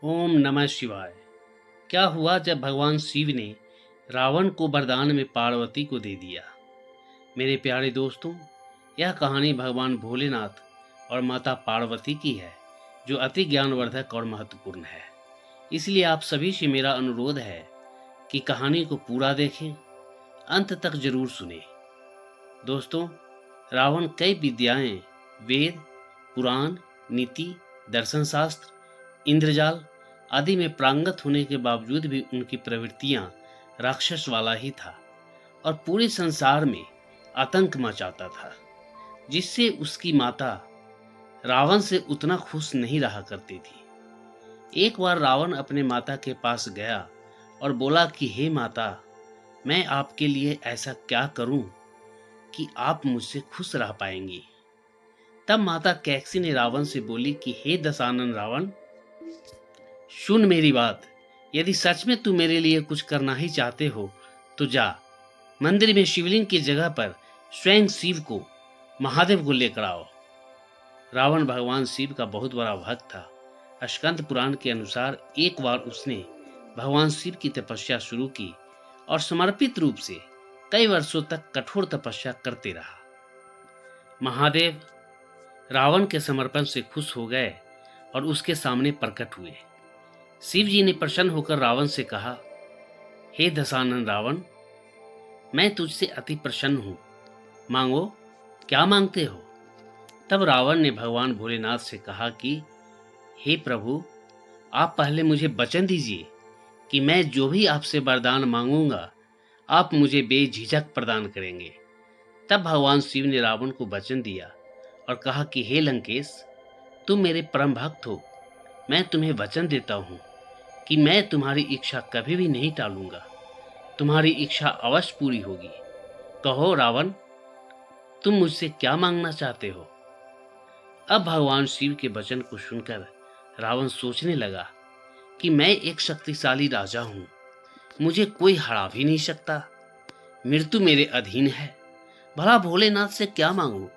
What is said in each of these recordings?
ओम नमः शिवाय। क्या हुआ जब भगवान शिव ने रावण को वरदान में पार्वती को दे दिया। मेरे प्यारे दोस्तों, यह कहानी भगवान भोलेनाथ और माता पार्वती की है, जो अति ज्ञानवर्धक और महत्वपूर्ण है। इसलिए आप सभी से मेरा अनुरोध है कि कहानी को पूरा देखें, अंत तक जरूर सुने। दोस्तों, रावण कई विद्याएं, वेद, पुराण, नीति, दर्शन शास्त्र, इंद्रजाल आदि में प्रांगत होने के बावजूद भी उनकी प्रवृत्तियां राक्षस वाला ही था और पूरे संसार में आतंक मचाता था, जिससे उसकी माता रावण से उतना खुश नहीं रहा करती थी। एक बार रावण अपने माता के पास गया और बोला कि हे माता, मैं आपके लिए ऐसा क्या करूं कि आप मुझसे खुश रह पाएंगी। तब माता कैकसी ने रावण से बोली कि हे दशानन रावण, सुन मेरी बात। यदि सच में तू मेरे लिए कुछ करना ही चाहते हो तो जा, मंदिर में शिवलिंग की जगह पर स्वयं शिव को, महादेव को लेकर आओ। रावण भगवान शिव का बहुत बड़ा भक्त था। स्कंद पुराण के अनुसार एक बार उसने भगवान शिव की तपस्या शुरू की और समर्पित रूप से कई वर्षों तक कठोर तपस्या करते रहा। महादेव रावण के समर्पण से खुश हो गए और उसके सामने प्रकट हुए। शिव जी ने प्रसन्न होकर रावण से कहा, हे दशानन रावण, मैं तुझसे अति प्रसन्न हूं, मांगो, क्या मांगते हो। तब रावण ने भगवान भोलेनाथ से कहा कि हे प्रभु, आप पहले मुझे वचन दीजिए कि मैं जो भी आपसे वरदान मांगूंगा आप मुझे बेझिझक प्रदान करेंगे। तब भगवान शिव ने रावण को वचन दिया और कहा कि हे लंकेश, तुम मेरे परम भक्त हो। मैं तुम्हें वचन देता हूँ कि मैं तुम्हारी इच्छा कभी भी नहीं टालूंगा। तुम्हारी इच्छा अवश्य पूरी होगी। कहो रावण, तुम मुझसे क्या मांगना चाहते हो। अब भगवान शिव के वचन को सुनकर रावण सोचने लगा कि मैं एक शक्तिशाली राजा हूं, मुझे कोई हरा भी नहीं सकता। मृत्यु मेरे अधीन है, भला भोलेनाथ से क्या मांगू।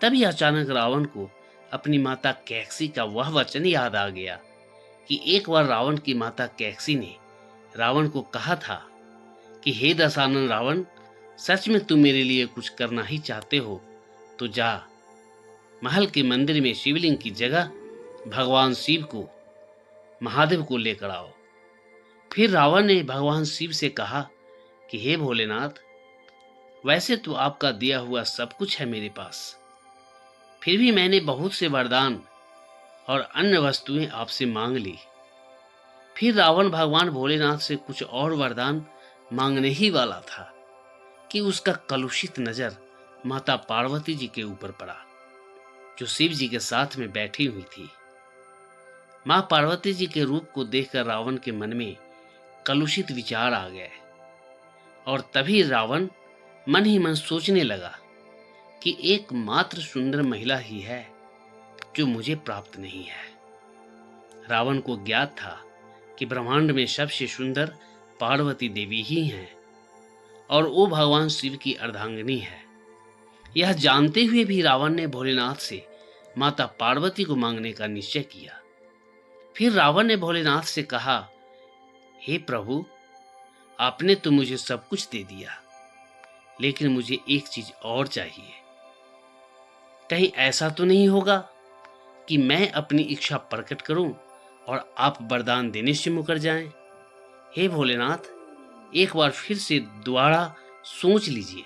तभी अचानक रावण को अपनी माता कैकसी का वह वचन याद आ गया कि एक बार रावण की माता कैकसी ने रावण को कहा था कि हे दशानन रावण, सच में तुम मेरे लिए कुछ करना ही चाहते हो तो जा, महल के मंदिर में शिवलिंग की जगह भगवान शिव को, महादेव को लेकर आओ। फिर रावण ने भगवान शिव से कहा कि हे भोलेनाथ, वैसे तो आपका दिया हुआ सब कुछ है मेरे पास, फिर भी मैंने बहुत से वरदान और अन्य वस्तुएं आपसे मांग ली। फिर रावण भगवान भोलेनाथ से कुछ और वरदान मांगने ही वाला था कि उसका कलुषित नजर माता पार्वती जी के ऊपर पड़ा, जो शिव जी के साथ में बैठी हुई थी। मां पार्वती जी के रूप को देखकर रावण के मन में कलुषित विचार आ गए और तभी रावण मन ही मन सोचने लगा कि एकमात्र सुंदर महिला ही है जो मुझे प्राप्त नहीं है। रावण को ज्ञात था कि ब्रह्मांड में सबसे सुंदर पार्वती देवी ही हैं और वो भगवान शिव की अर्धांगिनी है। यह जानते हुए भी रावण ने भोलेनाथ से माता पार्वती को मांगने का निश्चय किया। फिर रावण ने भोलेनाथ से कहा, हे प्रभु, आपने तो मुझे सब कुछ दे दिया, लेकिन मुझे एक चीज और चाहिए। कहीं ऐसा तो नहीं होगा कि मैं अपनी इच्छा प्रकट करूं और आप वरदान देने से मुकर जाएं। हे भोलेनाथ, एक बार फिर से दोबारा सोच लीजिए।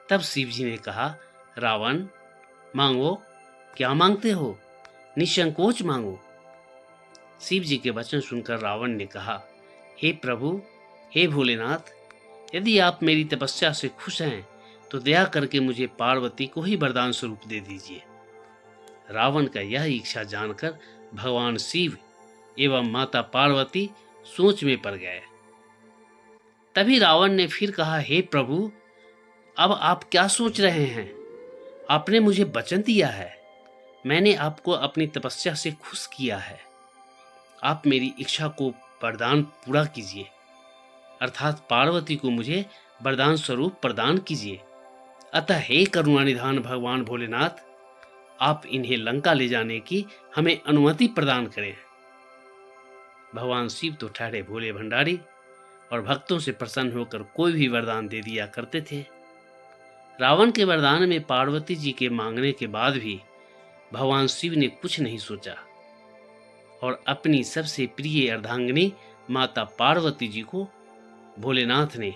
तब शिव जी ने कहा, रावण, मांगो, क्या मांगते हो, निसंकोच मांगो। शिव जी के वचन सुनकर रावण ने कहा, हे प्रभु, हे भोलेनाथ, यदि आप मेरी तपस्या से खुश हैं तो दया करके मुझे पार्वती को ही वरदान स्वरूप दे दीजिए। रावण का यह इच्छा जानकर भगवान शिव एवं माता पार्वती सोच में पड़ गए। तभी रावण ने फिर कहा, हे प्रभु, अब आप क्या सोच रहे हैं। आपने मुझे वचन दिया है, मैंने आपको अपनी तपस्या से खुश किया है। आप मेरी इच्छा को वरदान पूरा कीजिए, अर्थात पार्वती को मुझे वरदान स्वरूप प्रदान कीजिए। अतः हे करुणानिधान भगवान भोलेनाथ, आप इन्हें लंका ले जाने की हमें अनुमति प्रदान करें। भगवान शिव तो ठहरे भोले भंडारी और भक्तों से प्रसन्न होकर कोई भी वरदान दे दिया करते थे। रावण के वरदान में पार्वती जी के मांगने के बाद भी भगवान शिव ने कुछ नहीं सोचा और अपनी सबसे प्रिय अर्धांगिनी माता पार्वती जी को भोलेनाथ ने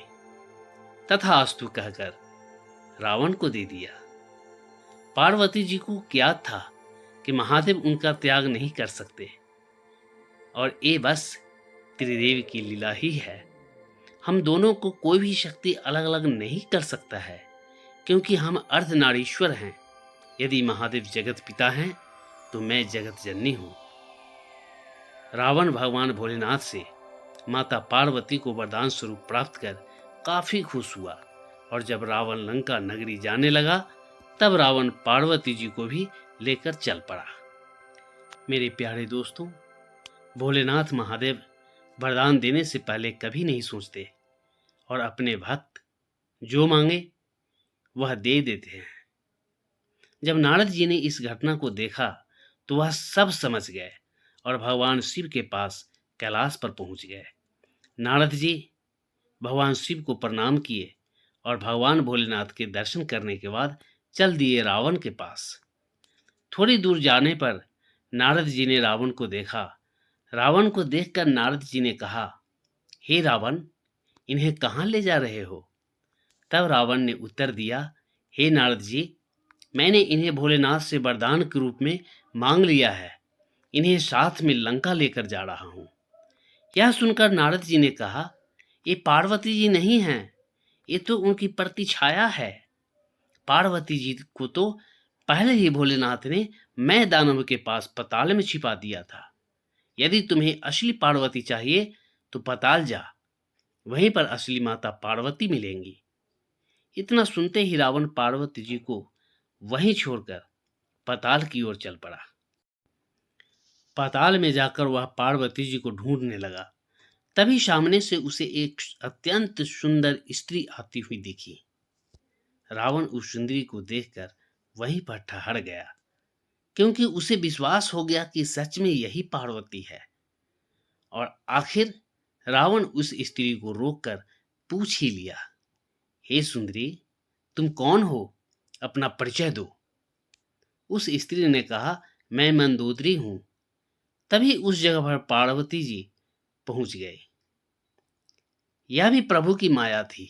तथास्तु कहकर रावण को दे दिया। पार्वती जी को ज्ञात था कि महादेव उनका त्याग नहीं कर सकते और ये बस त्रिदेव की लीला ही है। हम दोनों को कोई भी शक्ति अलग अलग नहीं कर सकता है, क्योंकि हम अर्धनारीश्वर हैं। यदि महादेव जगत पिता हैं तो मैं जगत जननी हूं। रावण भगवान भोलेनाथ से माता पार्वती को वरदान स्वरूप प्राप्त कर काफी खुश हुआ और जब रावण लंका नगरी जाने लगा तब रावण पार्वती जी को भी लेकर चल पड़ा। मेरे प्यारे दोस्तों, भोलेनाथ महादेव वरदान देने से पहले कभी नहीं सोचते और अपने भक्त जो मांगे वह दे देते हैं। जब नारद जी ने इस घटना को देखा तो वह सब समझ गए और भगवान शिव के पास कैलाश पर पहुंच गए। नारद जी भगवान शिव को प्रणाम किए और भगवान भोलेनाथ के दर्शन करने के बाद चल दिए रावण के पास। थोड़ी दूर जाने पर नारद जी ने रावण को देखा। रावण को देखकर नारद जी ने कहा, हे रावण, इन्हें कहाँ ले जा रहे हो? तब रावण ने उत्तर दिया, हे नारद जी, मैंने इन्हें भोलेनाथ से वरदान के रूप में मांग लिया है। इन्हें साथ में लंका लेकर जा रहा हूं। यह सुनकर नारद जी ने कहा, ये पार्वती जी नहीं हैं, ये तो उनकी प्रतिछाया है। पार्वती जी को तो पहले ही भोलेनाथ ने मैं दानव के पास पताल में छिपा दिया था। यदि तुम्हें असली पार्वती चाहिए तो पताल जा, वहीं पर असली माता पार्वती मिलेंगी। इतना सुनते ही रावण पार्वती जी को वहीं छोड़कर पाताल की ओर चल पड़ा। पाताल में जाकर वह पार्वती जी को ढूंढने लगा। तभी सामने से उसे एक अत्यंत सुंदर स्त्री आती हुई दिखी। रावण उस सुंदरी को देखकर वहीं पर ठहर गया, क्योंकि उसे विश्वास हो गया कि सच में यही पार्वती है। और आखिर रावण उस स्त्री को रोककर पूछ ही लिया, हे सुंदरी, तुम कौन हो? अपना परिचय दो। उस स्त्री ने कहा, मैं मंदोदरी हूं। तभी उस जगह पर पार्वती जी पहुंच गए। यह भी प्रभु की माया थी।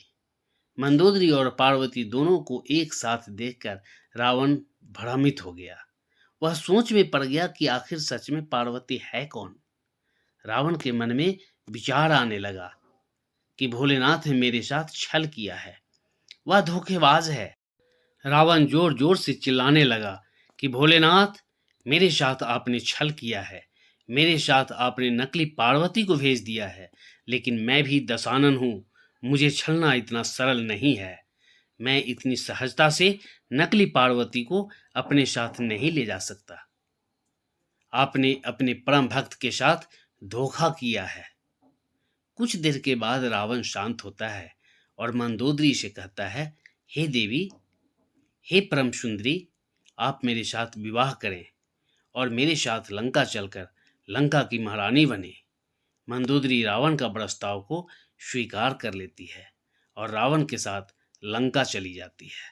मंदोदरी और पार्वती दोनों को एक साथ देखकर रावण भ्रमित हो गया। वह सोच में पड़ गया कि आखिर सच में पार्वती है कौन। रावण के मन में विचार आने लगा कि भोलेनाथ ने मेरे साथ छल किया है, वह धोखेबाज है। रावण जोर जोर से चिल्लाने लगा कि भोलेनाथ, मेरे साथ आपने छल किया है, मेरे साथ आपने नकली पार्वती को भेज दिया है, लेकिन मैं भी दशानन हूं, मुझे छलना इतना सरल नहीं है। मैं इतनी सहजता से नकली पार्वती को अपने साथ नहीं ले जा सकता। आपने अपने परम भक्त के साथ धोखा किया है। कुछ देर के बाद रावण शांत होता है और मंदोदरी से कहता है, हे देवी, हे परम सुंदरी, आप मेरे साथ विवाह करें और मेरे साथ लंका चलकर लंका की महारानी बने। मंदोदरी रावण का प्रस्ताव को स्वीकार कर लेती है और रावण के साथ लंका चली जाती है।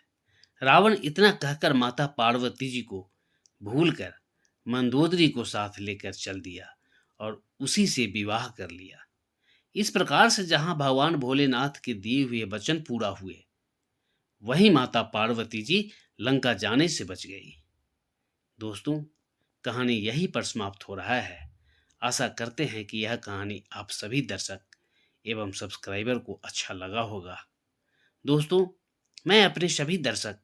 रावण इतना कहकर माता पार्वती जी को भूलकर मंदोदरी को साथ लेकर चल दिया और उसी से विवाह कर लिया। इस प्रकार से जहां भगवान भोलेनाथ के दिए हुए वचन पूरा हुए, वहीं माता पार्वती जी लंका जाने से बच गई। दोस्तों, कहानी यहीं पर समाप्त हो रहा है। आशा करते हैं कि यह कहानी आप सभी दर्शक एवं सब्सक्राइबर को अच्छा लगा होगा। दोस्तों, मैं अपने सभी दर्शक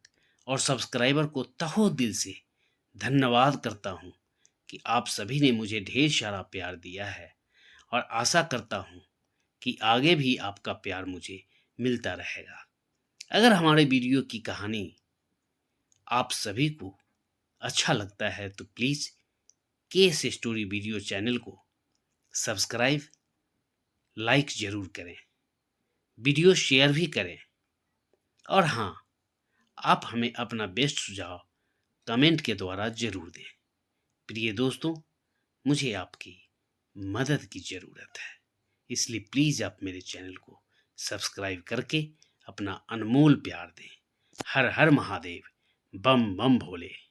और सब्सक्राइबर को तहे दिल से धन्यवाद करता हूं कि आप सभी ने मुझे ढेर सारा प्यार दिया है और आशा करता हूं कि आगे भी आपका प्यार मुझे मिलता रहेगा। अगर हमारे वीडियो की कहानी आप सभी को अच्छा लगता है तो please case story video channel को सब्सक्राइब, लाइक ज़रूर करें, वीडियो शेयर भी करें और हाँ, आप हमें अपना बेस्ट सुझाव कमेंट के द्वारा ज़रूर दें। प्रिय दोस्तों, मुझे आपकी मदद की ज़रूरत है। इसलिए प्लीज़ आप मेरे चैनल को सब्सक्राइब करके अपना अनमोल प्यार दें। हर हर महादेव, बम बम भोले।